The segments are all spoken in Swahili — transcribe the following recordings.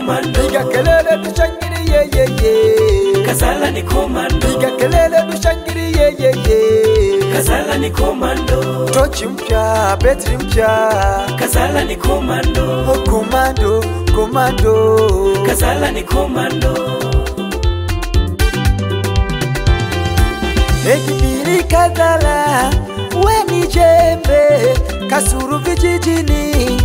komando. Piga kelele tushangiri ye ye ye. Kazala ni komando. Piga kelele tushangiri ye ye ye. Kazala ni komando. Tochi mpya, betri mpya. Kazala ni komando. Oh komando, komando. Kazala ni komando. Ekibiri Kazala, weni jembe. Kasulu vijijini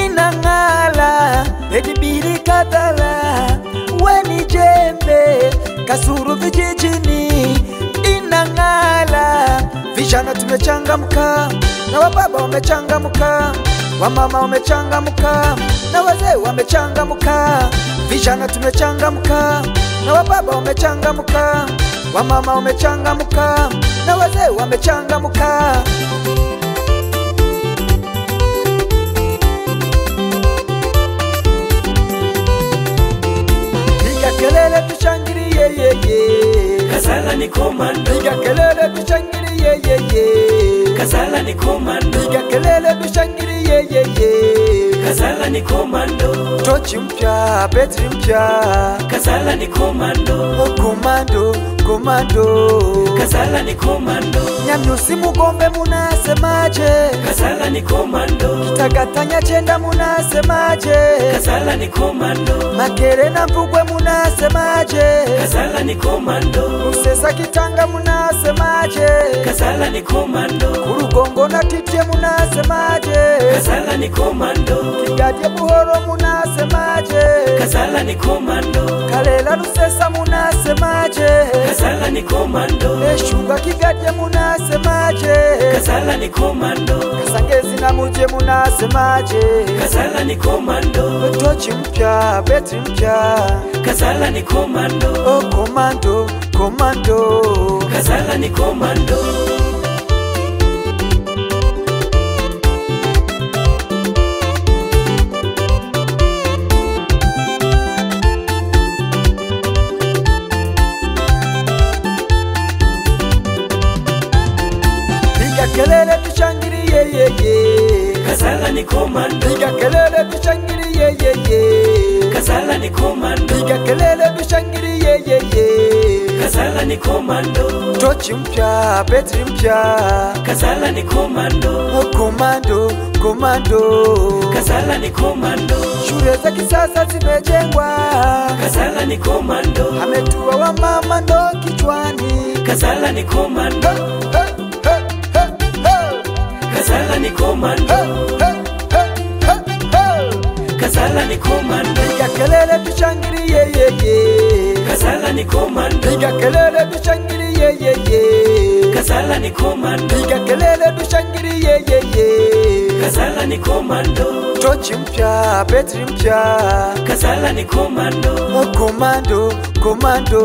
inangala. Ekibiri Kazala, weni jembe. Kasulu vijijini inangala. Vijana tumechangamka, na wababa wamechangamka, wamama wamechangamka, na wazee wamechangamka. Vijana tumechangamka, na wababa wamechangamka, wamama wamechangamka, na wazee wamechangamka. Piga kelele tushangiri ye ye ye. Kazala ni komando. Piga kelele tushangiri ye ye ye. Kazala ni komando. Piga kelele tushangiri ye ye ye. Kazala ni komando. Tochi mpya, betri mpya. Kazala ni komando. Oh komando, komando. Kazala ni komando. Nyamnyusi Mugombe munasemaje? Kazala ni komando. Kitagatanya Chenda munasemaje? Kazala ni komando. Makere na Mvugwe munasemaje? Kazala ni komando. Usesa Kitanga munasemaje? Kazala ni komando. Kurugongo na Titye munasemaje? Kazala ni komando. Kigadye Buhoro munasemaje? Kazala ni komando. Kalela Lusesa munasemaje? Kazala ni komando. Eshuga Kigadye munasemaje? Kazala ni komando. Kasangezi na Muje munasemaje? Kazala ni komando. Tochi mpya, betri mpya. Kazala ni komando. Oh komando, komando. Kazala ni komando. Piga kelele tushangiri ye ye ye. Kazala ni komando. Piga kelele tushangiri ye ye ye. Kazala ni komando. Piga kelele tushangiri ye ye ye. Kazala ni komando. Tochi mpya, betri mpya. Kazala ni komando. Oh komando, komando. Kazala ni komando. Shule za kisasa zimejengwa. Kazala ni komando. Ametua wa mama ndo kichwani. Kazala ni komando. Kazala ni komando. Kazala ni komando. Piga kelele tushangiri ye ye ye. Kazala ni komando. Piga kelele tushangiri ye ye ye. Kazala ni komando. Piga kelele tushangiri ye ye ye. Kazala ni komando. Tochi mpya, betri mpya. Kazala ni komando. Oh komando, komando.